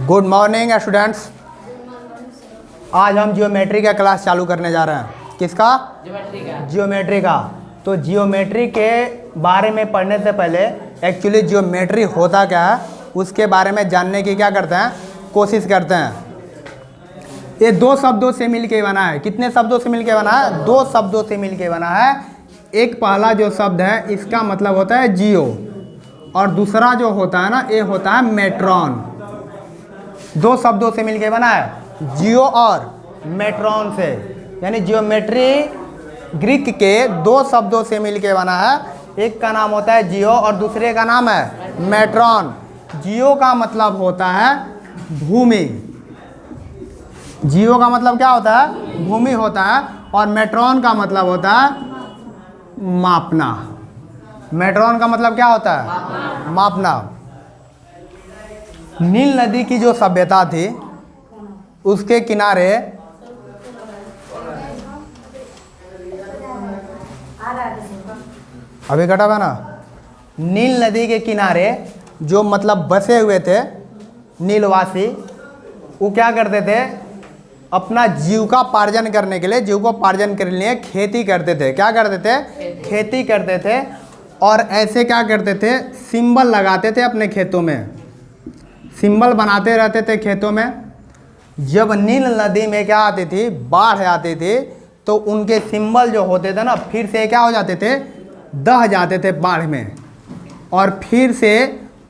Good morning students. आज हम geometry का क्लास चालू करने जा रहे हैं। किसका? जियोमेट्री का। तो जियोमेट्री के बारे में पढ़ने से पहले एक्चुअली जियोमेट्री होता क्या है उसके बारे में जानने की क्या करते हैं, कोशिश करते हैं। ये दो शब्दों से मिलके बना है। कितने शब्दों से मिलके बना है? दो शब्दों से मिलके बना है। एक पहला जो शब्द है इसका मतलब होता है जियो, और दूसरा जो होता है ना ये होता है मेट्रॉन। दो शब्दों से मिलके बना है, जियो और मेट्रॉन से। यानी जियोमेट्री ग्रीक के दो शब्दों से मिलके बना है। एक का नाम होता है जियो और दूसरे का नाम है मेट्रॉन। जियो का मतलब होता है भूमि। जियो का मतलब क्या होता है? भूमि होता है। और मेट्रॉन का मतलब होता है मापना। मेट्रॉन का मतलब क्या होता है? मापना। नील नदी की जो सभ्यता थी उसके किनारे अभी कटा हुआ ना, नील नदी के किनारे जो मतलब बसे हुए थे नीलवासी, वो क्या करते थे? अपना जीविकोपार्जन करने के लिए, जीविकोपार्जन के लिए खेती करते थे। क्या करते थे? खेती करते थे। और ऐसे क्या करते थे? सिंबल लगाते थे अपने खेतों में, सिंबल बनाते रहते थे खेतों में। जब नील नदी में क्या आती थी? बाढ़ आती थी, तो उनके सिंबल जो होते थे ना फिर से क्या हो जाते थे? दह जाते थे बाढ़ में। और फिर से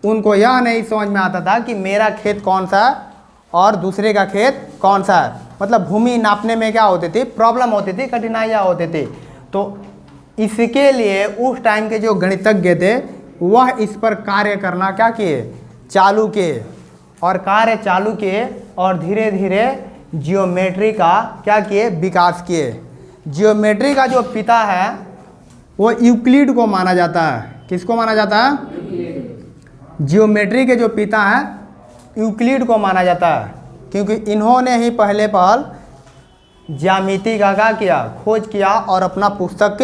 उनको यह नहीं समझ में आता था कि मेरा खेत कौन सा है और दूसरे का खेत कौन सा है। मतलब भूमि नापने में क्या होती थी? प्रॉब्लम होती थी, कठिनाइयाँ होती थी। तो इसके लिए उस टाइम के जो गणितज्ञ थे वह इस पर कार्य करना क्या किए? चालू किए। और कार्य चालू किए और धीरे धीरे जियोमेट्री का क्या किए? विकास किए। जियोमेट्री का जो पिता है वो यूक्लिड को माना जाता है। किसको माना जाता है? जियोमेट्री के जो पिता हैं यूक्लिड को माना जाता है, क्योंकि इन्होंने ही पहले पहल ज्यामिति का क्या किया? खोज किया और अपना पुस्तक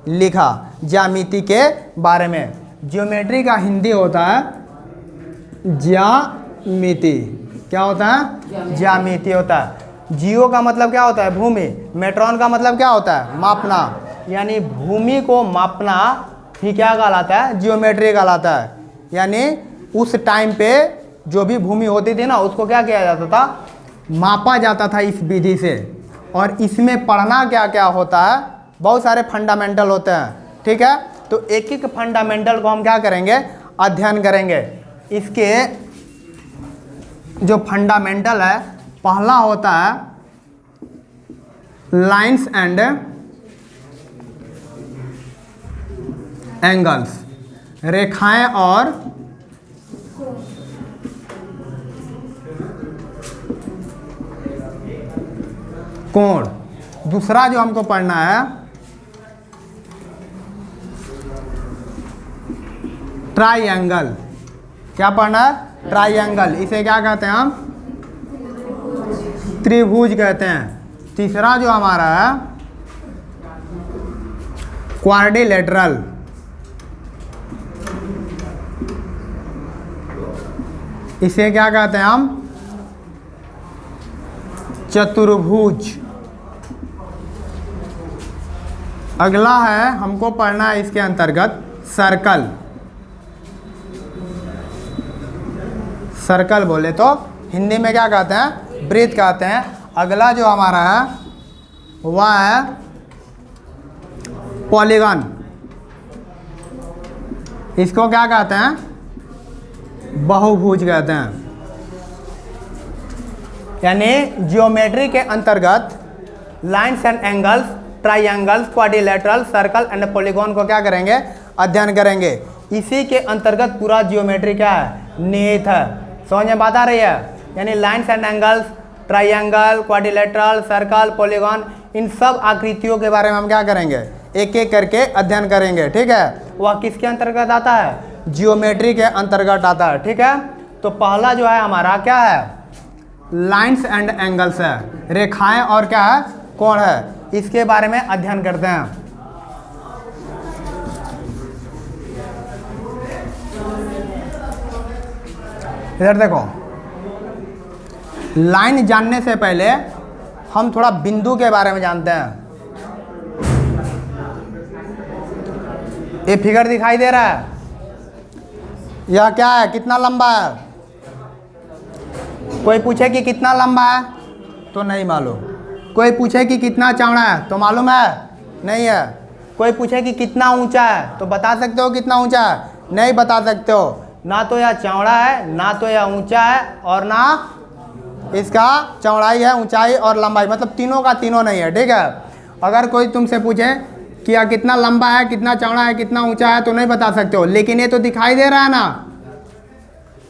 लिखा ज्यामिति के बारे में। जियोमेट्री का हिंदी होता है ज्यामिति। क्या होता है? ज्यामिति होता है। जियो का मतलब क्या होता है? भूमि। मेट्रॉन का मतलब क्या होता है? मापना। यानी भूमि को मापना ही क्या कहलाता है? जियोमेट्री कहलाता है। यानी उस टाइम पे जो भी भूमि होती थी ना उसको क्या किया जाता था? मापा जाता था इस विधि से। और इसमें पढ़ना क्या क्या होता है? बहुत सारे फंडामेंटल होते हैं। ठीक है, तो एक एक फंडामेंटल को हम क्या करेंगे? अध्ययन करेंगे। इसके जो फंडामेंटल है, पहला होता है लाइंस एंड एंगल्स, रेखाएं और कोण। दूसरा जो हमको पढ़ना है ट्राइएंगल। क्या पढ़ना है? ट्राइएंगल। इसे क्या कहते हैं हम? त्रिभुज कहते हैं। तीसरा जो हमारा है क्वाड्रिलेटरल। इसे क्या कहते हैं हम? चतुर्भुज। अगला है हमको पढ़ना है इसके अंतर्गत सर्कल। सर्कल बोले तो हिंदी में क्या कहते हैं? वृत्त कहते हैं। अगला जो हमारा है वह है पॉलीगन। इसको क्या कहते हैं? बहुभुज कहते हैं। यानी जियोमेट्री के अंतर्गत lines and angles, triangles, quadrilateral, circle and polygon को क्या करेंगे? अध्ययन करेंगे। इसी के अंतर्गत पूरा जियोमेट्री क्या है? निहित है। समझ में बात आ रही है? यानी lines and angles, triangle, quadrilateral, circle, polygon, इन सब आकृतियों के बारे में हम क्या करेंगे? एक एक करके अध्ययन करेंगे। ठीक है, वह किसके अंतर्गत आता है? जियोमेट्री के अंतर्गत आता है। ठीक है, तो पहला जो है हमारा क्या है? लाइंस एंड एंगल्स है, रेखाएं और क्या है? कोण है। इसके बारे में अध्ययन करते हैं। इधर देखो, लाइन जानने से पहले हम थोड़ा बिंदु के बारे में जानते हैं। ये फिगर दिखाई दे रहा है, यह क्या है, कितना लंबा है? कोई पूछे कि कितना लंबा है तो नहीं मालूम। कोई पूछे कि कितना चौड़ा है तो मालूम है? नहीं है। कोई पूछे कि कितना ऊंचा है तो बता सकते हो कितना ऊंचा है? नहीं बता सकते हो। ना तो यह चौड़ा है, ना तो यह ऊंचा है, और ना इसका चौड़ाई है, ऊंचाई और लंबाई, मतलब तीनों का तीनों नहीं है। ठीक है। अगर कोई तुमसे पूछे कि यह कितना लंबा है, कितना चौड़ा है, कितना ऊंचा है, तो नहीं बता सकते हो। लेकिन ये तो दिखाई दे रहा है ना,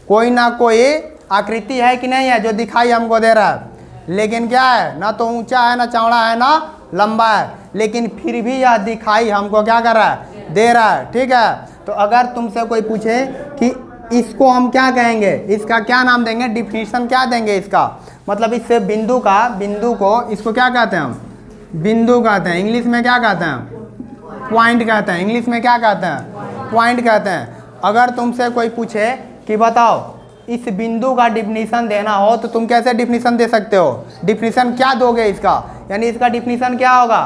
कोई ना कोई आकृति है कि नहीं है जो दिखाई हमको दे रहा है। लेकिन क्या है, ना तो ऊंचा है, ना चौड़ा है, ना लंबा है, लेकिन फिर भी यह दिखाई हमको क्या कर रहा है, दे रहा है। ठीक है। तो अगर तुमसे कोई पूछे कि इसको हम क्या कहेंगे, इसका क्या नाम देंगे, डिफिनीशन क्या देंगे इसका, मतलब इससे बिंदु को इसको क्या कहते हैं हम, बिंदु कहते हैं। इंग्लिश में क्या कहते हैं, पॉइंट कहते हैं। इंग्लिश में क्या कहते हैं, पॉइंट कहते हैं। अगर तुमसे कोई पूछे कि बताओ इस बिंदु का डिफिनीशन देना हो तो तुम कैसे डिफिनीशन दे सकते हो, डिफिनीशन क्या दोगे इसका, यानी इसका डिफिनीशन क्या होगा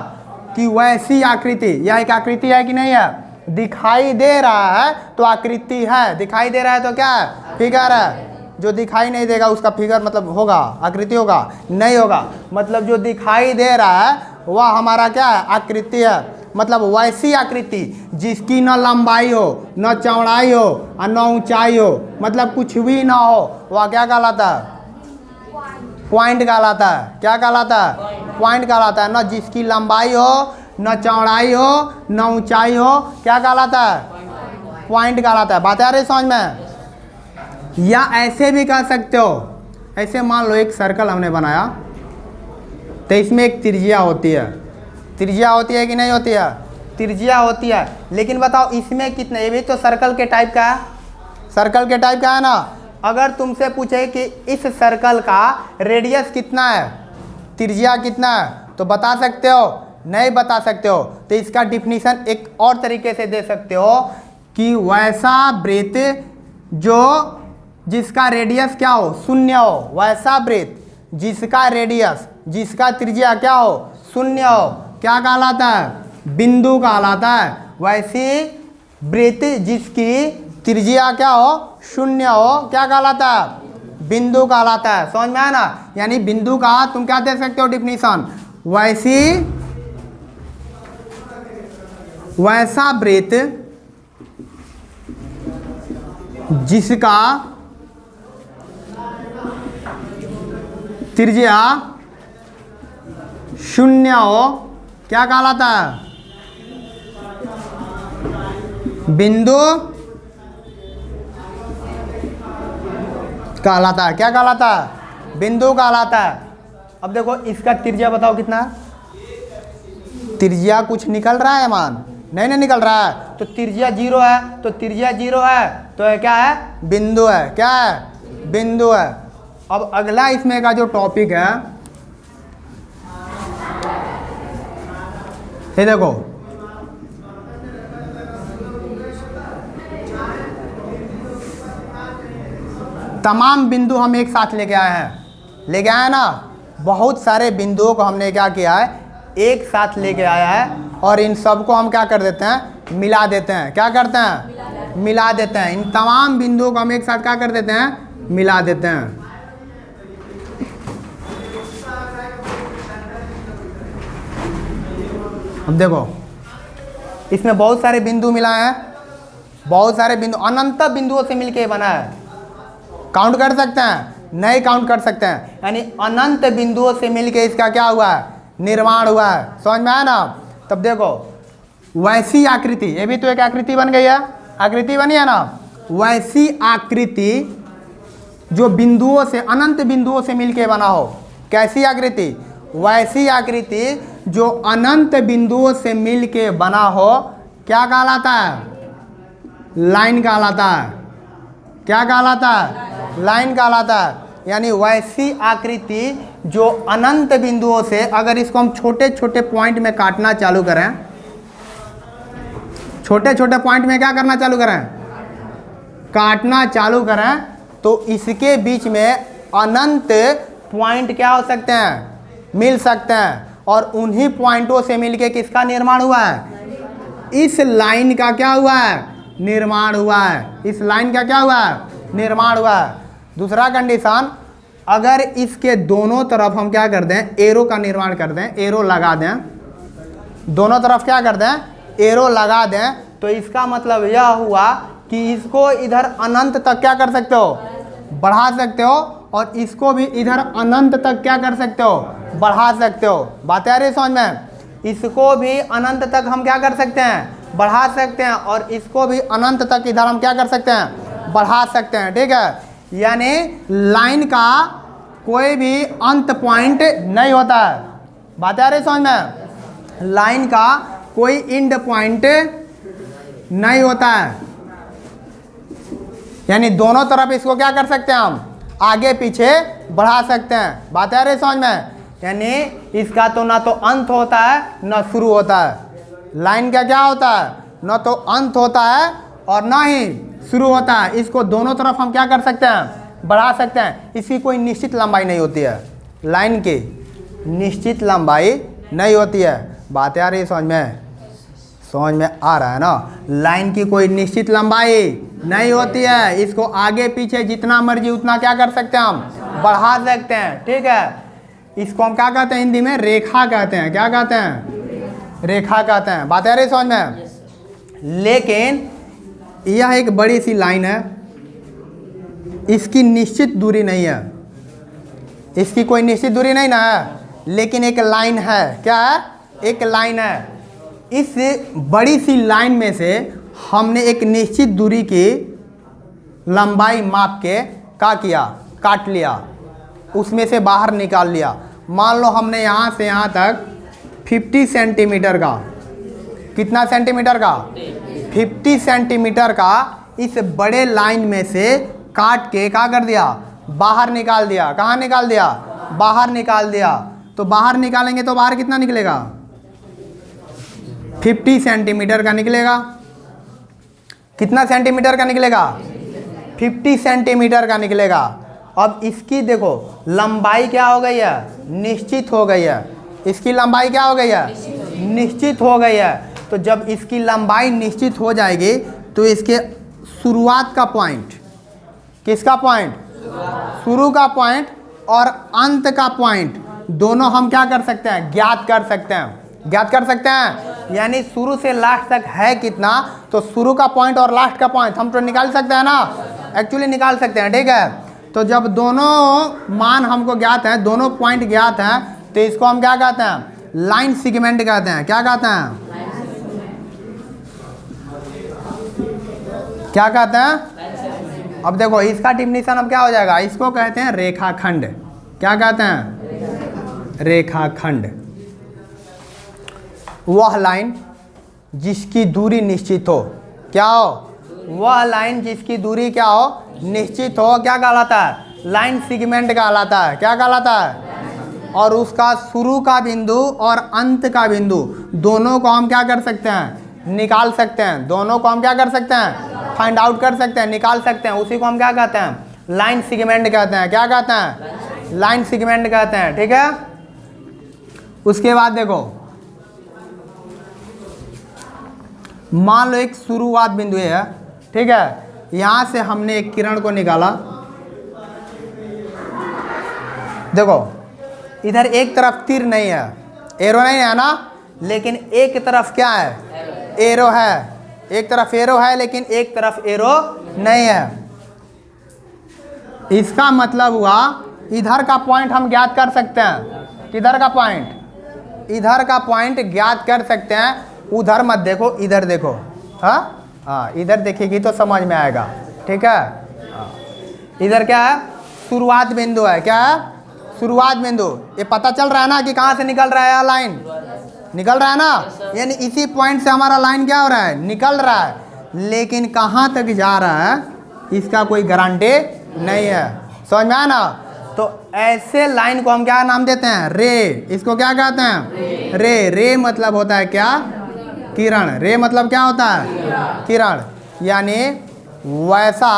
कि वैसी आकृति, यह एक आकृति है कि नहीं है, दिखाई दे रहा है तो आकृति है, दिखाई दे रहा है तो क्या है, फिगर है। जो दिखाई नहीं देगा उसका फिगर मतलब होगा, आकृति होगा, नहीं होगा। मतलब जो दिखाई दे रहा है वह हमारा क्या है, आकृति है। मतलब वैसी आकृति जिसकी न लंबाई हो, न चौड़ाई हो और न ऊंचाई हो, मतलब कुछ भी ना हो, वह क्या कहलाता है, पॉइंट कहलाता है। क्या कहलाता है, पॉइंट कहलाता है। न जिसकी लंबाई हो, न चौड़ाई हो, न ऊंचाई हो, क्या कहलाता है, पॉइंट कहलाता है। बात आ रही समझ में? या ऐसे भी कह सकते हो, ऐसे मान लो एक सर्कल हमने बनाया तो इसमें एक त्रिज्या होती है। त्रिज्या होती है कि नहीं होती है, त्रिज्या होती है। लेकिन बताओ इसमें कितने, ये भी तो सर्कल के टाइप का है, सर्कल के टाइप का है ना। अगर तुमसे पूछे कि इस सर्कल का रेडियस कितना है, त्रिज्या कितना है, तो बता सकते हो? नहीं बता सकते हो। तो इसका डिफिनीशन एक और तरीके से दे सकते हो कि वैसा वृत्त जो जिसका रेडियस क्या हो, शून्य हो, वैसा वृत्त जिसका रेडियस, जिसका त्रिज्या क्या हो, शून्य हो, क्या कहलाता है, बिंदु कहलाता है। वैसी वृत्त जिसकी त्रिज्या क्या हो, शून्य हो, क्या कहलाता है, बिंदु कहलाता है। समझ में आया ना? यानी बिंदु का तुम क्या दे सकते हो डिफिनीशन, वैसा वृत्त जिसका त्रिज्या शून्य हो, क्या कहलाता है, बिंदु कहलाता है। क्या कहलाता है, बिंदु कहलाता है। अब देखो इसका त्रिज्या बताओ कितना है, त्रिज्या कुछ निकल रहा है मान, नहीं निकल रहा है, तो त्रिज्या 0 है, तो त्रिज्या 0 है तो क्या है, बिंदु है। क्या है, बिंदु है। अब अगला इसमें का जो टॉपिक है, ये देखो तमाम बिंदु हम एक साथ लेके आए हैं ना। बहुत सारे बिंदुओं को हमने क्या किया है, एक साथ लेके आया है, और इन सबको हम क्या कर देते हैं, मिला देते हैं। क्या करते हैं, मिला देते हैं। इन तमाम बिंदुओं को हम एक साथ क्या कर देते हैं, मिला देते हैं। अब देखो इसमें बहुत सारे बिंदु मिलाए हैं, बहुत सारे बिंदु, अनंत बिंदुओं से मिलके बना है। काउंट कर सकते हैं, नहीं काउंट कर सकते हैं। यानी अनंत बिंदुओं से मिलके इसका क्या हुआ है, निर्माण हुआ है। समझ में आया ना? तब देखो वैसी आकृति, ये भी तो एक आकृति बन गई है, आकृति बनी है ना। वैसी आकृति जो बिंदुओं से, अनंत बिंदुओं से मिलके बना हो, कैसी आकृति, वैसी आकृति जो अनंत बिंदुओं से मिलके बना हो, क्या कहलाता है, लाइन कहलाता है। क्या कहलाता है, लाइन कहलाता है। यानी वैसी आकृति जो अनंत बिंदुओं से, अगर इसको हम छोटे छोटे पॉइंट में काटना चालू करें, छोटे छोटे पॉइंट में क्या करना चालू करें, काटना चालू करें, तो इसके बीच में अनंत पॉइंट क्या हो सकते हैं, मिल सकते हैं, और उन्हीं पॉइंटों से मिलके किसका निर्माण हुआ है, इस लाइन का क्या हुआ है, निर्माण हुआ है। इस लाइन का क्या हुआ है, निर्माण हुआ है। दूसरा कंडीशन, अगर इसके दोनों तरफ हम क्या कर दें, एरो का निर्माण कर दें, एरो लगा दें, दोनों तरफ क्या कर दें, एरो लगा दें, तो इसका मतलब यह हुआ कि इसको इधर अनंत तक क्या कर सकते हो, बढ़ा सकते हो, और इसको भी इधर अनंत तक क्या कर सकते हो, बढ़ा सकते हो। बात आ रही है समझ में? इसको भी अनंत तक हम क्या कर सकते हैं, बढ़ा सकते हैं, और इसको भी अनंत तक इधर हम क्या कर सकते हैं, बढ़ा सकते हैं। ठीक है, यानी लाइन का कोई भी अंत पॉइंट नहीं होता है। बात आ रही है समझ में? लाइन का कोई एंड पॉइंट नहीं होता है, यानी दोनों तरफ इसको क्या कर सकते हैं, हम आगे पीछे बढ़ा सकते हैं। बात आ रही है समझ में? यानी इसका तो ना तो अंत होता है ना शुरू होता है। लाइन का क्या होता है, ना तो अंत होता है और ना ही शुरू होता है। इसको दोनों तरफ हम क्या कर सकते हैं, बढ़ा सकते हैं। इसकी कोई निश्चित लंबाई नहीं होती है, लाइन की निश्चित लंबाई नहीं होती है। बात आ रही है समझ में? समझ में आ रहा है ना? लाइन की कोई निश्चित लंबाई नहीं होती है। इसको आगे पीछे जितना मर्जी उतना क्या कर सकते हैं, हम बढ़ा सकते हैं। ठीक है, इसको हम क्या कहते हैं हिंदी में, रेखा कहते हैं। क्या कहते हैं, रेखा कहते हैं। बात आ रही समझ में? लेकिन यह एक बड़ी सी लाइन है, इसकी निश्चित दूरी नहीं है, इसकी कोई निश्चित दूरी नहीं ना है, लेकिन एक लाइन है। क्या है, एक लाइन है। इस बड़ी सी लाइन में से हमने एक निश्चित दूरी की लंबाई माप के क्या किया, काट लिया, उसमें से बाहर निकाल लिया। मान लो हमने यहाँ से यहाँ तक 50 सेंटीमीटर का, कितना सेंटीमीटर का, 50 सेंटीमीटर का इस बड़े लाइन में से काट के क्या कर दिया, बाहर निकाल दिया। कहाँ निकाल दिया, बाहर निकाल दिया। तो बाहर निकालेंगे तो बाहर कितना निकलेगा, 50 सेंटीमीटर का निकलेगा। कितना सेंटीमीटर का निकलेगा, 50 सेंटीमीटर का निकलेगा। अब इसकी देखो लंबाई क्या हो गई है, निश्चित हो गई है। इसकी लंबाई क्या हो गई है, निश्चित हो गई है। तो जब इसकी लंबाई निश्चित हो जाएगी तो इसके शुरुआत का पॉइंट, किसका पॉइंट, शुरू का पॉइंट और अंत का पॉइंट दोनों हम क्या कर सकते हैं, ज्ञात कर सकते हैं। ज्ञात कर सकते हैं, यानी शुरू से लास्ट तक है कितना, तो शुरू का पॉइंट और लास्ट का पॉइंट हम तो निकाल सकते हैं ना, एक्चुअली निकाल सकते हैं। ठीक है, तो जब दोनों मान हमको ज्ञात है, दोनों पॉइंट ज्ञात हैं, तो इसको हम क्या कहते हैं, लाइन सेगमेंट कहते हैं। क्या कहते हैं, क्या कहते हैं। अब देखो इसका डिफिनीशन अब क्या हो जाएगा, इसको कहते हैं रेखाखंड। क्या कहते हैं, रेखाखंड। वह लाइन जिसकी दूरी निश्चित हो, क्या हो, वह लाइन जिसकी दूरी क्या हो, निश्चित हो, क्या कहलाता है, लाइन सेगमेंट कहलाता है। क्या कहलाता है, और उसका शुरू का बिंदु और अंत का बिंदु दोनों को हम क्या कर सकते हैं, निकाल सकते हैं। दोनों को हम क्या कर सकते हैं, फाइंड आउट कर सकते हैं, निकाल सकते हैं। उसी को हम क्या कहते हैं, लाइन सेगमेंट कहते हैं। क्या कहते हैं, लाइन सेगमेंट कहते हैं। ठीक है, उसके बाद देखो मान लो एक शुरुआत बिंदु है, ठीक है, यहाँ से हमने एक किरण को निकाला। देखो इधर एक तरफ तीर नहीं है, एरो नहीं है ना, लेकिन एक तरफ क्या है, एरो है। एक तरफ एरो है लेकिन एक तरफ एरो नहीं है। इसका मतलब हुआ इधर का पॉइंट हम ज्ञात कर सकते हैं। किधर का पॉइंट, इधर का पॉइंट ज्ञात कर सकते हैं। उधर मत देखो, इधर देखो। हाँ, इधर देखेगी तो समझ में आएगा। ठीक है, इधर क्या है, शुरुआत बिंदु है। क्या है, शुरुआत बिंदु। ये पता चल रहा है ना कि कहाँ से निकल रहा है लाइन, निकल रहा है ना, यानी इसी पॉइंट से हमारा लाइन क्या हो रहा है, निकल रहा है। लेकिन कहाँ तक जा रहा है इसका कोई गारंटी नहीं है। समझ में आया ना। तो ऐसे लाइन को हम क्या नाम देते हैं, रे। इसको क्या कहते हैं, रे। रे मतलब होता है क्या, किरण। रे मतलब क्या होता है, किरण। यानी वैसा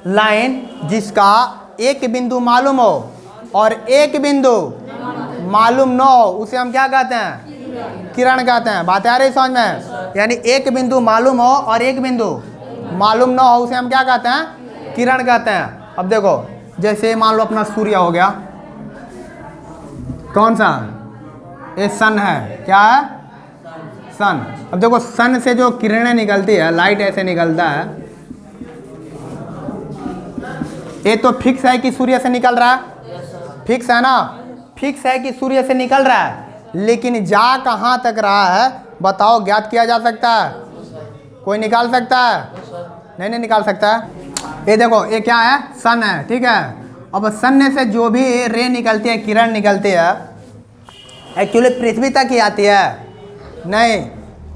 लाइन जिसका एक बिंदु मालूम हो और एक बिंदु मालूम न हो उसे हम क्या कहते हैं? किरण कहते हैं। बात आ रही समझ में? यानी एक बिंदु मालूम हो और एक बिंदु मालूम न हो उसे हम क्या कहते हैं? किरण कहते हैं। अब देखो जैसे मान लो अपना सूर्य हो गया, कौन सा? ये सन है। क्या है? सन। अब देखो सन से जो किरणें निकलती है, लाइट ऐसे निकलता है, ये तो फिक्स है कि सूर्य से निकल रहा है, फिक्स है ना? फिक्स है कि सूर्य से निकल रहा है, लेकिन जा कहाँ तक रहा है बताओ, ज्ञात किया जा सकता है? कोई निकाल सकता है? नहीं निकाल सकता है। ये देखो ये क्या है? सन है, ठीक है। अब सन से जो भी रे निकलती है, किरण निकलती है, एक्चुअली पृथ्वी तक ही आती है? नहीं,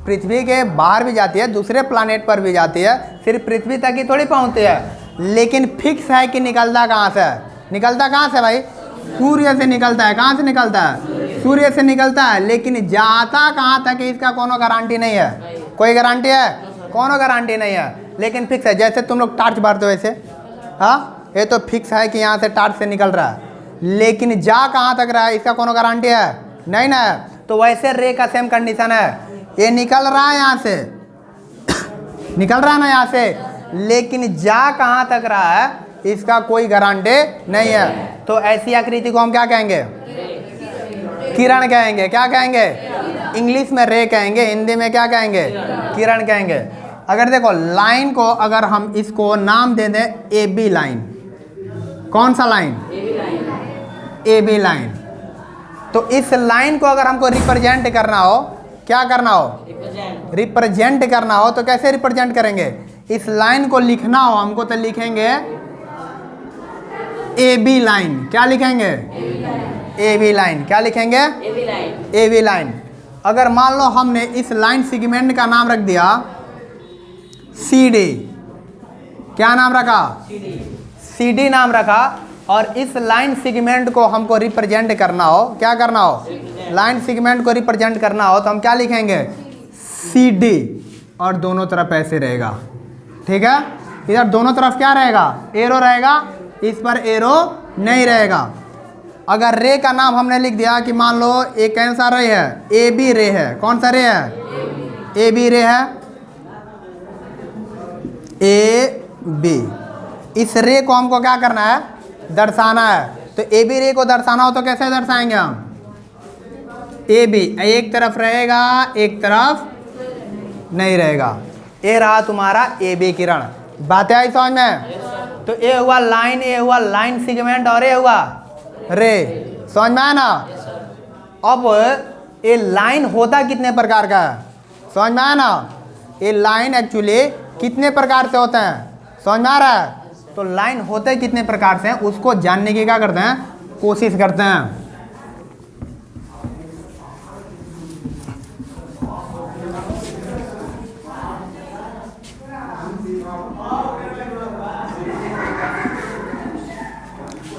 पृथ्वी के बाहर भी जाती है, दूसरे प्लानेट पर भी जाती है, सिर्फ पृथ्वी तक ही थोड़ी पहुँचती है। लेकिन फिक्स है कि निकलता कहाँ से? निकलता कहाँ से भाई? सूर्य से निकलता है। कहाँ से निकलता है? सूर्य से निकलता है, लेकिन जाता कहाँ तक इसका कोनो गारंटी नहीं है। कोई गारंटी है? कोनो गारंटी नहीं है, लेकिन फिक्स है। जैसे तुम लोग टार्च मारते हो वैसे, हाँ, ये तो फिक्स है कि यहाँ से टार्च से निकल रहा है, लेकिन जा कहाँ तक रहा है इसका कोनो गारंटी है? नहीं ना। तो वैसे रे का सेम कंडीशन है, ये निकल रहा है यहाँ से निकल रहा है ना यहाँ से, लेकिन जा कहाँ तक रहा है इसका कोई गारंटी नहीं है। तो ऐसी आकृति को हम क्या कहेंगे? किरण कहेंगे। क्या कहेंगे? इंग्लिश में रे कहेंगे, हिंदी में क्या कहेंगे? किरण कहेंगे। अगर देखो लाइन को अगर हम इसको नाम दे दें ए बी लाइन, कौन सा लाइन? ए बी लाइन। तो इस लाइन को अगर हमको रिप्रेजेंट करना हो, क्या करना हो? रिप्रेजेंट करना हो, तो कैसे रिप्रेजेंट करेंगे? इस लाइन को लिखना हो हमको तो लिखेंगे ए बी लाइन। क्या लिखेंगे? A B line. क्या लिखेंगे? A B line. अगर मान लो हमने इस लाइन सेगमेंट का नाम रख दिया सी डी, क्या नाम रखा? सी डी नाम रखा, और इस लाइन सेगमेंट को हमको रिप्रेजेंट करना हो, क्या करना हो? लाइन सेगमेंट को रिप्रेजेंट करना हो तो हम क्या लिखेंगे? सी डी, और दोनों तरफ ऐसे रहेगा, ठीक है। इधर दोनों तरफ क्या रहेगा? एरो रहेगा, इस पर एरो नहीं रहेगा। अगर रे का नाम हमने लिख दिया कि मान लो एक कौन सा रे है? ए बी रे है। कौन सा रे है? ए बी रे है, ए बी। इस रे को हमको क्या करना है? दर्शाना है। तो ए बी रे को दर्शाना हो तो कैसे दर्शाएंगे हम? ए बी एक तरफ रहेगा, एक तरफ नहीं रहेगा। ये रहा तुम्हारा ए बी किरण। बातें आई समझ में? तो ये हुआ लाइन, ये हुआ लाइन सेगमेंट, और ये हुआ रे। समझ में आया ना? अब ये लाइन होता कितने प्रकार का है? समझ में आया ना? ये लाइन एक्चुअली कितने प्रकार से होते हैं? समझ में आ रहा है? तो लाइन होते कितने प्रकार से हैं उसको जानने की क्या करते हैं? कोशिश करते हैं।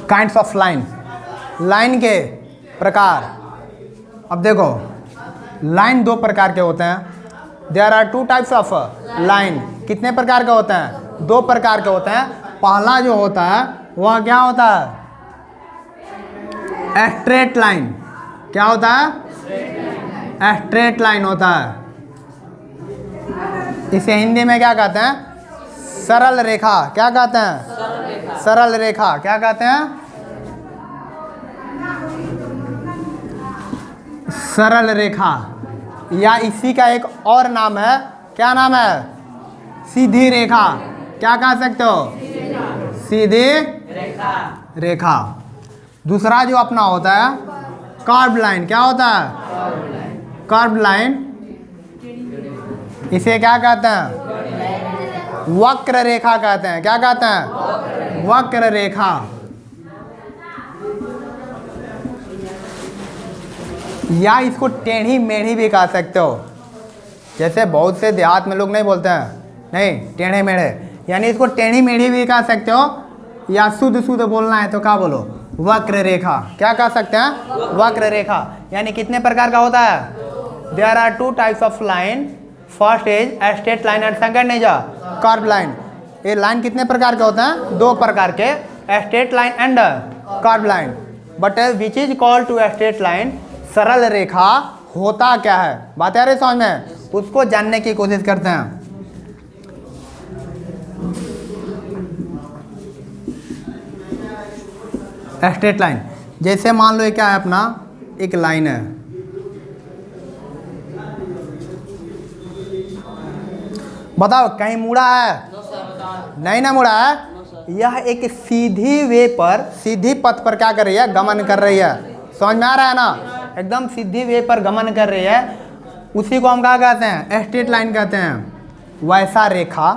काइंड्स ऑफ लाइन, लाइन के प्रकार। अब देखो लाइन दो प्रकार के होते हैं। There are two types of line. कितने प्रकार के होते हैं? दो प्रकार के होते हैं। पहला जो होता है वह क्या होता है? Straight line. क्या होता है? स्ट्रेट लाइन होता है। इसे हिंदी में क्या कहते हैं? सरल रेखा। क्या कहते हैं? सरल रेखा। क्या कहते हैं? सरल रेखा। या इसी का एक और नाम है, क्या नाम है? सीधी रेखा। क्या कह सकते हो? सीधी रेखा। दूसरा जो अपना होता है कर्व लाइन। क्या होता है? Curve line. इसे क्या कहते हैं? वक्र रेखा कहते हैं। क्या कहते हैं? वक्र रेखा। या इसको टेढ़ी मेढ़ी भी कह सकते हो। जैसे बहुत से देहात में लोग नहीं बोलते हैं, नहीं टेढ़े मेढ़े, यानी इसको टेढ़ी मेढ़ी भी कह सकते हो। या शुद्ध शुद्ध बोलना है तो क्या बोलो? वक्र रेखा। क्या कह सकते हैं? वक्र रेखा। यानी कितने प्रकार का होता है? There are two types of line. First is straight line and second is curve line. ये लाइन कितने प्रकार के होते हैं? दो प्रकार के, straight line and curve line. But which is called to straight line, सरल रेखा होता क्या है, बात आ रही समझ में, उसको जानने की कोशिश करते हैं। स्ट्रेट लाइन, जैसे मान लो ये क्या है अपना, एक लाइन है, बताओ कहीं मुड़ा है? नहीं ना मुड़ा है। यह एक सीधी वे पर, सीधी पथ पर क्या कर रही है, गमन कर रही है। समझ में आ रहा है ना, एकदम सीधी वे पर गमन कर रही है, उसी को हम क्या कहते हैं, स्ट्रेट लाइन कहते हैं। वैसा रेखा,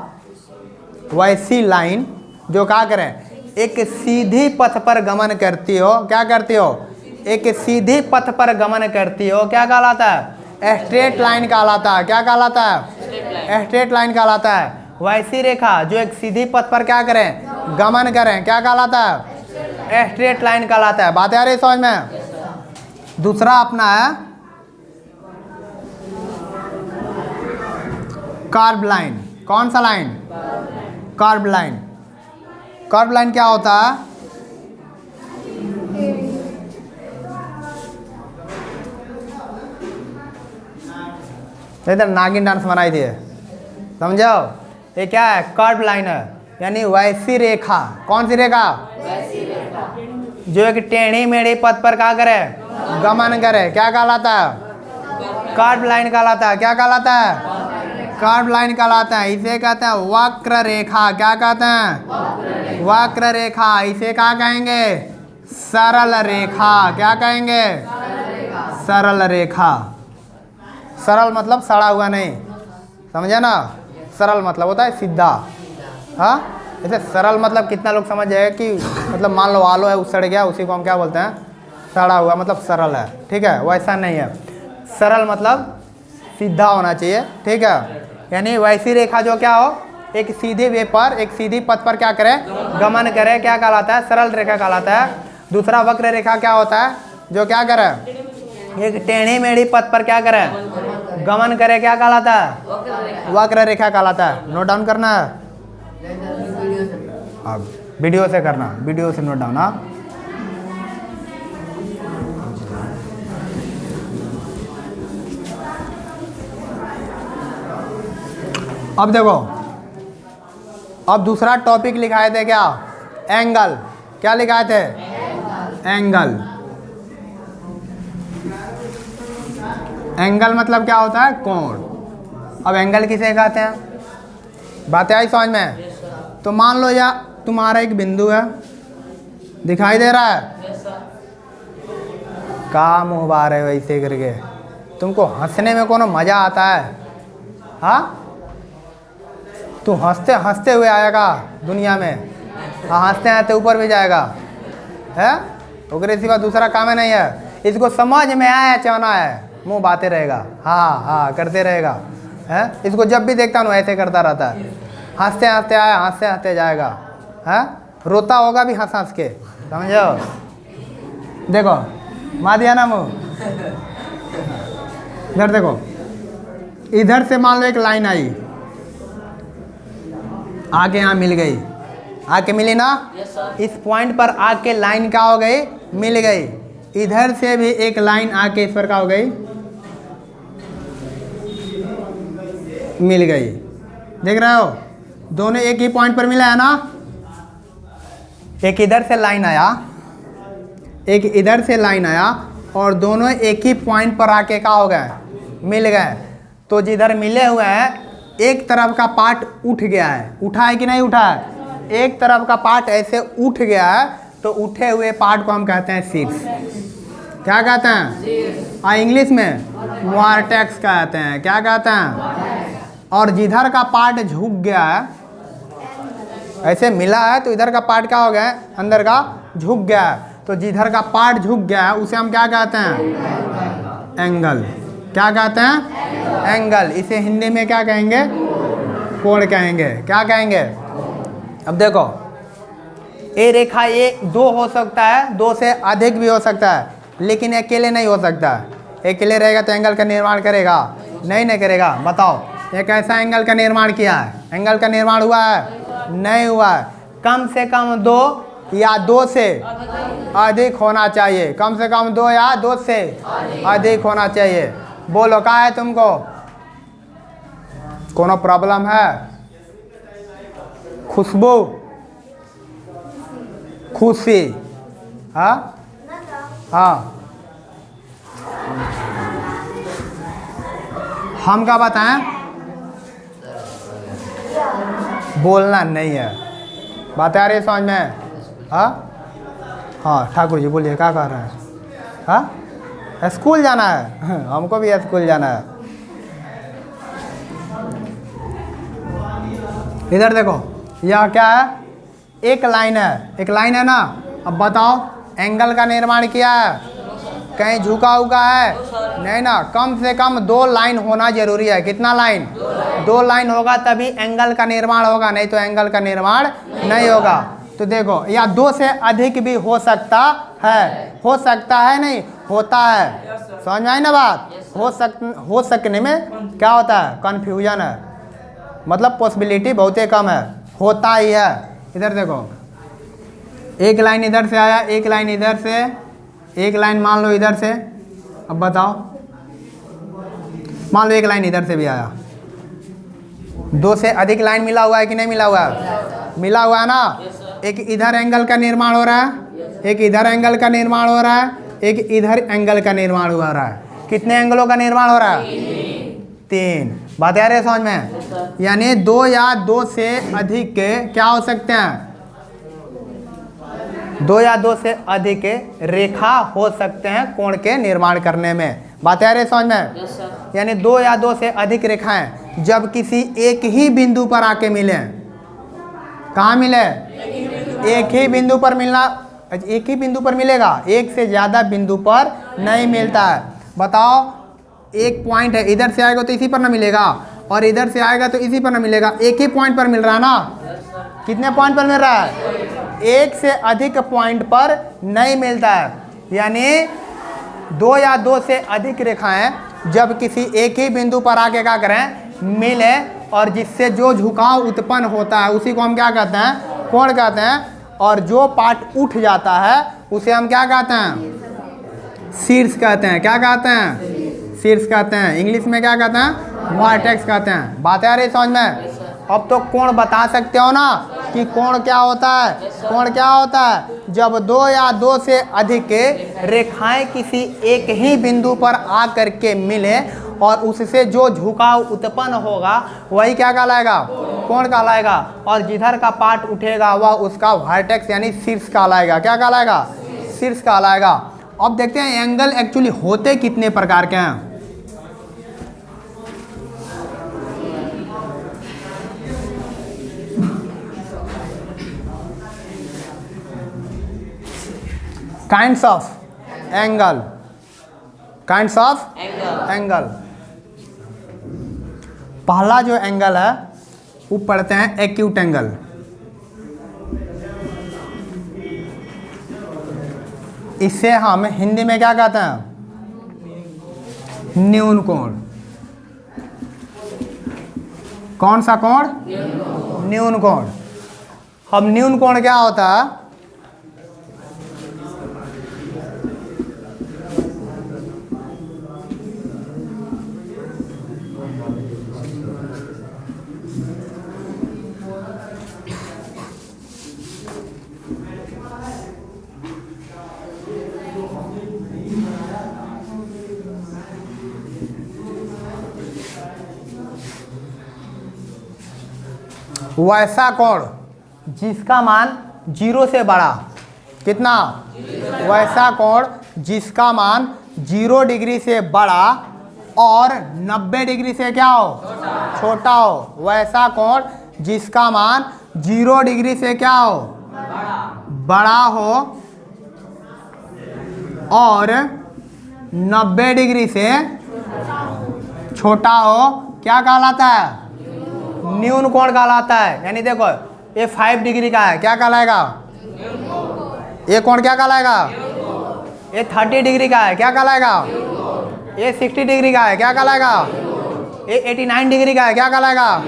वैसी लाइन जो क्या करें, एक सीधी पथ पर गमन करती हो, क्या करती हो, एक सीधी पथ पर गमन करती हो, क्या कहलाता है, स्ट्रेट लाइन कहलाता है। क्या कहलाता है, स्ट्रेट लाइन कहलाता है। वैसी रेखा जो एक सीधी पथ पर क्या करें, गमन करें, क्या कहलाता है, स्ट्रेट लाइन कहलाता है। बात आ रही समझ में। दूसरा अपना है कर्व लाइन। कौन सा line, curve line. Curve line क्या होता है, इधर नागिन डांस बनाई थी, समझो, ये क्या है, कर्व लाइन है, यानी वैसी रेखा। कौन सी रेखा, वैसी रेखा जो एक टेढ़ी मेढ़ी पथ पर क्या करे, गमन करे, क्या कहलाता है, कर्व लाइन कहलाता है। क्या कहलाता है, कर्व लाइन कहलाता है। इसे कहते हैं वक्र रेखा। क्या कहते हैं, वक्र रेखा। इसे क्या कहेंगे, सरल रेखा। क्या कहेंगे, सरल रेखा। सरल मतलब सड़ा हुआ नहीं, समझे ना, सरल मतलब होता है सीधा। हाँ, जैसे सरल मतलब कितना लोग समझ जाएगा कि मतलब मान लो आलू है, उस सड़ गया, उसी को हम क्या बोलते हैं, सड़ा हुआ, मतलब सरल है। ठीक है, वैसा नहीं है, सरल मतलब सीधा होना चाहिए। ठीक है, यानी वैसी रेखा जो क्या हो, एक सीधे वे पर, एक सीधी पथ पर क्या करे, गमन करे, क्या कहलाता है, सरल रेखा कहलाता है। दूसरा वक्र रेखा क्या होता है, जो क्या करे, एक टेढ़ी मेढ़ी पथ पर क्या करे, गमन करे, क्या कहलाता है, वक्र रेखा कहलाता है। नोट डाउन करना है, अब वीडियो से करना, वीडियो से नोट डाउन। हाँ, अब देखो, अब दूसरा टॉपिक लिखाए थे क्या, एंगल। क्या लिखाए थे, एंगल। एंगल मतलब क्या होता है, कोण। अब एंगल किसे कहते हैं, बातें आई समझ में। तो मान लो या तुम्हारा एक बिंदु है, दिखाई दे रहा है, का मुँह बार है वैसे करके, तुमको हंसने में कोनो मज़ा आता है। हाँ, तू हंसते हंसते हुए आएगा दुनिया में, हाँ, हंसते हंसते ऊपर भी जाएगा, है, ओकरे सिवा दूसरा काम नहीं है। इसको समझ में आया चाहना है, मुंह बाते रहेगा, हाँ हाँ करते रहेगा, है। इसको जब भी देखता हूँ ऐसे करता रहता है, हंसते हंसते आया, हंसते हंसते जाएगा, है, रोता होगा भी हंस हंस के, समझो। देखो मार दिया ना मुँह। इधर देखो, इधर से मान लो एक लाइन आई, आके यहाँ मिल गई, आके मिली ना, इस पॉइंट पर आके लाइन क्या हो गई, मिल गई। इधर से भी एक लाइन आके इस पर क्या हो गई, मिल गई। देख रहे हो, दोनों एक ही पॉइंट पर मिला है ना। एक इधर से लाइन आया, एक इधर से लाइन आया, और दोनों एक ही पॉइंट पर आके क्या हो गए, मिल गए। तो जिधर मिले हुए हैं, एक तरफ का पार्ट उठ गया है, उठा है कि नहीं उठा है, एक तरफ का पार्ट ऐसे उठ गया है, तो उठे हुए पार्ट को हम कहते हैं शीर्ष। क्या कहते हैं, इंग्लिश में वर्टेक्स कहते हैं। क्या कहते हैं, और जिधर का पार्ट झुक गया है, ऐसे मिला है तो इधर का पार्ट क्या हो गया, अंदर का झुक गया है, तो जिधर का पार्ट झुक गया है उसे हम क्या कहते हैं, एंगल। क्या कहते हैं, एंगल। इसे हिंदी में क्या कहेंगे, कोण कहेंगे। क्या कहेंगे, अब देखो, ये रेखा ये दो हो सकता है, दो से अधिक भी हो सकता है, लेकिन अकेले नहीं हो सकता। अकेले रहेगा तो एंगल का निर्माण करेगा, नहीं करेगा। बताओ, एक ऐसा एंगल का निर्माण किया है, एंगल का निर्माण हुआ है, नहीं हुआ है। कम से कम दो या 2 से अधिक होना चाहिए, कम से कम 2 या 2 से अधिक होना चाहिए। बोलो क्या है तुमको, कोनो प्रॉब्लम है? खुशबू, खुशी, हाँ हाँ, हम क्या बताएं? बोलना नहीं है, बात आ रही है समझ में? हाँ हाँ ठाकुर जी बोलिए क्या कह रहे हैं? हाँ स्कूल जाना है, हमको भी स्कूल जाना है। इधर देखो, यह क्या है? एक लाइन है, एक लाइन है ना। अब बताओ एंगल का निर्माण किया है, कहीं झुका हुआ है नहीं ना। कम से कम 2 लाइन होना जरूरी है। कितना लाइन? 2 लाइन होगा तभी एंगल का निर्माण होगा, नहीं तो एंगल का निर्माण नहीं होगा। तो देखो, या 2 से अधिक भी हो सकता है, हो सकता है नहीं होता है। समझ में आई ना बात? हो सकने में क्या होता है? कन्फ्यूजन है, मतलब पॉसिबिलिटी बहुत ही कम है, होता ही है। इधर देखो, एक लाइन इधर से आया, एक लाइन इधर से, एक लाइन मान लो इधर से। अब बताओ, मान लो एक लाइन इधर से भी आया, 2 से अधिक लाइन मिला हुआ है कि नहीं मिला हुआ है? मिला हुआ है ना। एक इधर एंगल का निर्माण हो रहा है, एक इधर एंगल का निर्माण हो रहा है, एक इधर एंगल का निर्माण हो रहा है। कितने एंगलों का निर्माण हो रहा है? 3। बात आ रही है समझ में? यानी 2 या 2 से अधिक के क्या हो सकते हैं? 2 या 2 से अधिक रेखा हो सकते हैं कोण के निर्माण करने में। बात आ रही है समझ में? यानी 2 या 2 से अधिक रेखाएं जब किसी एक ही बिंदु पर आके मिले, कहाँ मिले? एक ही बिंदु पर मिलना, एक ही बिंदु पर मिलेगा, एक से ज़्यादा बिंदु पर नहीं मिलता है। बताओ, एक पॉइंट है, इधर से आएगा तो इसी पर ना मिलेगा, और इधर से आएगा तो इसी पर ना मिलेगा, एक ही पॉइंट पर मिल रहा है ना। कितने पॉइंट पर मिल रहा है? एक से अधिक पॉइंट पर नहीं मिलता है। यानी 2 या 2 से अधिक रेखाएं जब किसी एक ही बिंदु पर आके क्या करें? मिले, और जिससे जो झुकाव उत्पन्न होता है उसी को हम क्या कहते हैं? कोण कहते हैं। और जो पार्ट उठ जाता है उसे हम क्या कहते हैं? शीर्ष कहते हैं। क्या कहते हैं? शीर्ष कहते हैं। इंग्लिश में क्या कहते हैं? वर्टेक्स कहते हैं। बात आ रही समझ में? अब तो कोण बता सकते हो ना कि कोण क्या होता है? कोण क्या होता है? जब 2 या 2 से अधिक रेखाएं किसी एक ही बिंदु पर आकर के मिले और उससे जो झुकाव उत्पन्न होगा वही क्या कहलाएगा? कोण कहलाएगा। और जिधर का पार्ट उठेगा वह उसका वर्टेक्स यानी शीर्ष कहलाएगा। क्या कहलाएगा? शीर्ष कहलाएगा। अब देखते हैं एंगल एक्चुअली होते कितने प्रकार के हैं। Kinds of angle, kinds of angle. पहला जो एंगल है वो पढ़ते हैं एक्यूट एंगल। इसे हम हिंदी में क्या कहते हैं? न्यून कोण। कौन सा कोण? न्यून कोण। अब न्यून कोण क्या होता है? वैसा कोण जिसका मान 0 से बड़ा। कितना? वैसा कोण जिसका मान 0 डिग्री से बड़ा और 90 डिग्री से क्या हो? छोटा हो। वैसा कोण जिसका मान 0 डिग्री से क्या हो? बड़ा हो और 90 डिग्री से छोटा हो, क्या कहलाता है? न्यून कोण कहलाता है। यानी देखो, ये 5 डिग्री का है, क्या कहलाएगा? ये कोण क्या कहलाएगा? ये 30 डिग्री का है, क्या कहलाएगा? ये 60 डिग्री का है, क्या कहलाएगा? ये 89 डिग्री का है, क्या कहलाएगा?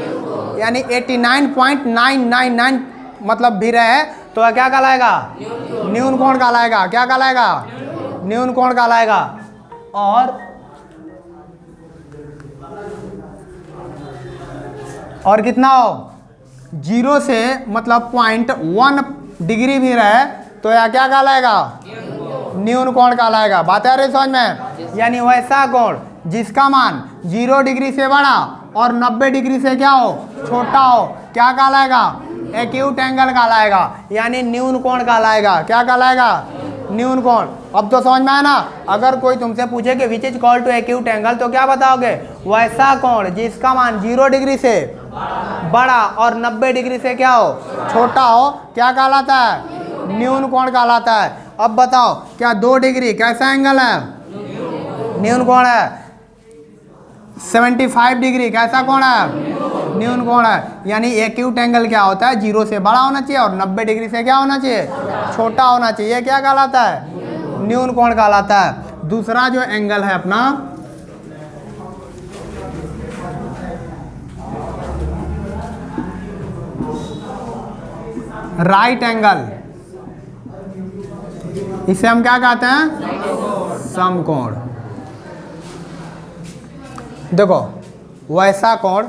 यानी 89.999 मतलब भी रहे तो वह क्या कहलाएगा? न्यून कोण कहलाएगा। क्या कहलाएगा? न्यून कोण कहलाएगा। और कितना हो? 0 से मतलब 0.1 डिग्री भी रहे तो यह क्या कहलाएगा? न्यून कोण कहलाएगा। बात आ रही समझ में? यानी वैसा कोण जिसका मान 0 डिग्री से बड़ा और 90 डिग्री से क्या हो? छोटा हो, क्या कहलाएगा? एक्यूट एंगल कहलाएगा, यानी न्यून कोण कहलाएगा। क्या कहलाएगा? न्यून कोण। अब तो समझ में आया ना? अगर कोई तुमसे पूछे कि which is called to acute angle तो क्या बताओगे? वैसा कोण जिसका मान 0 डिग्री से बड़ा और 90 डिग्री से क्या हो? छोटा हो, क्या कहलाता है? न्यून कोण कहलाता है। अब बताओ, क्या 2 डिग्री कैसा एंगल है? न्यून कोण है। 75 डिग्री कैसा कोण है? न्यून कोण है। यानी एक्यूट एंगल क्या होता है? 0 से बड़ा होना चाहिए और 90 डिग्री से क्या होना चाहिए? छोटा होना चाहिए। क्या कहलाता है? न्यून कोण कहलाता है। दूसरा जो एंगल है अपना, राइट एंगल, इसे हम क्या कहते हैं? समकोण। देखो, वैसा कोण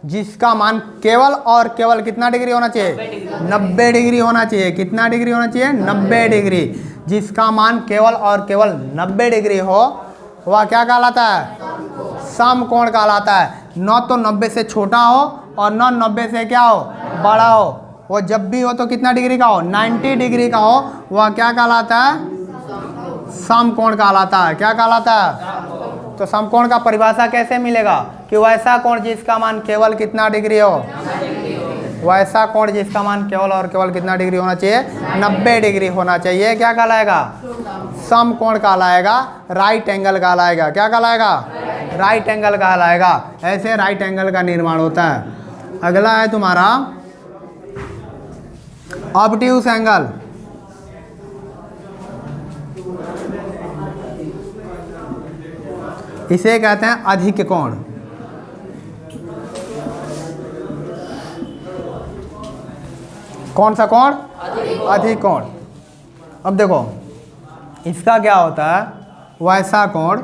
जिसका मान केवल और केवल कितना डिग्री होना चाहिए? 90 डिग्री होना चाहिए। कितना डिग्री होना चाहिए? 90 डिग्री। जिसका मान केवल और केवल 90 डिग्री हो वह क्या कहलाता है? समकोण कहलाता है। न तो 90 से छोटा हो और न 90 से क्या हो? बड़ा हो। वो जब भी हो तो कितना डिग्री का हो? 90 डिग्री का हो, वह क्या कहलाता है? समकोण कहलाता है। क्या कहलाता है? तो समकोण का परिभाषा कैसे मिलेगा? कि वैसा कोण जिसका मान केवल कितना डिग्री हो? वैसा कोण जिसका मान केवल और केवल कितना डिग्री होना चाहिए? 90 डिग्री होना चाहिए। क्या कहलाएगा? समकोण कहलाएगा। राइट एंगल कहलाएगा। क्या कहलाएगा? राइट एंगल कहलाएगा। ऐसे राइट एंगल का निर्माण होता है। अगला है तुम्हारा ऑब्ट्यूस एंगल। इसे कहते हैं अधिक कोण। कौन सा कोण? अधिक कोण। अब देखो, इसका क्या होता है? वैसा कोण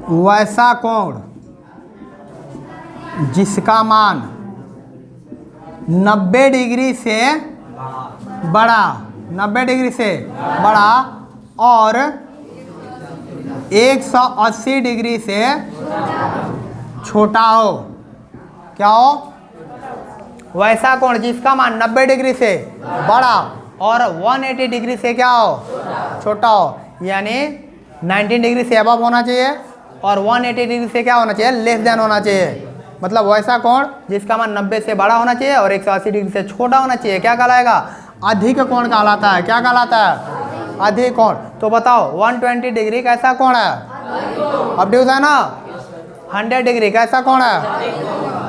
वैसा कोण जिसका मान 90 डिग्री से बड़ा, 90 डिग्री से बड़ा और 180 डिग्री से छोटा हो। क्या हो? वैसा कोण जिसका मान 90 डिग्री से बड़ा और 180 डिग्री से क्या हो? छोटा हो। यानी 90 डिग्री से अबव होना चाहिए और 180 डिग्री से क्या होना चाहिए? लेस देन होना चाहिए। मतलब वैसा कोण जिसका मान 90 से बड़ा होना चाहिए और 180 डिग्री से छोटा होना चाहिए। क्या कहलाएगा? अधिक कोण कहलाता है। क्या कहलाता है? अधिक कोण। तो बताओ, 120 डिग्री कैसा कोण है? ऑब्ट्यूस है ना? 100 डिग्री कैसा कोण है?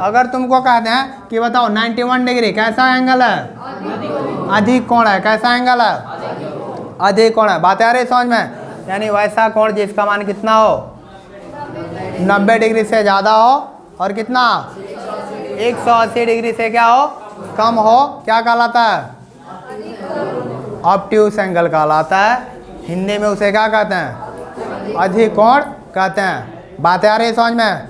अगर तुमको कहते हैं कि बताओ 91 डिग्री कैसा एंगल है? अधिक कोण है। कैसा एंगल है? अधिक कोण है। बात आ रही समझ में? यानी वैसा कोण जिसका मान कितना हो? 90 डिग्री से ज़्यादा हो और कितना? 180 डिग्री से क्या हो? कम हो। क्या कहलाता है? ऑब्ट्यूस एंगल कहलाता है। हिंदी में उसे क्या कहते हैं? अधिक कोण कहते हैं। बातें आ रही समझ में?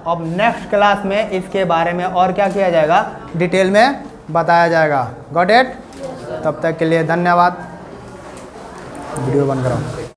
अब नेक्स्ट क्लास में इसके बारे में और क्या किया जाएगा? डिटेल में बताया जाएगा। Got it? तब तक के लिए धन्यवाद। वीडियो बंद कराओ।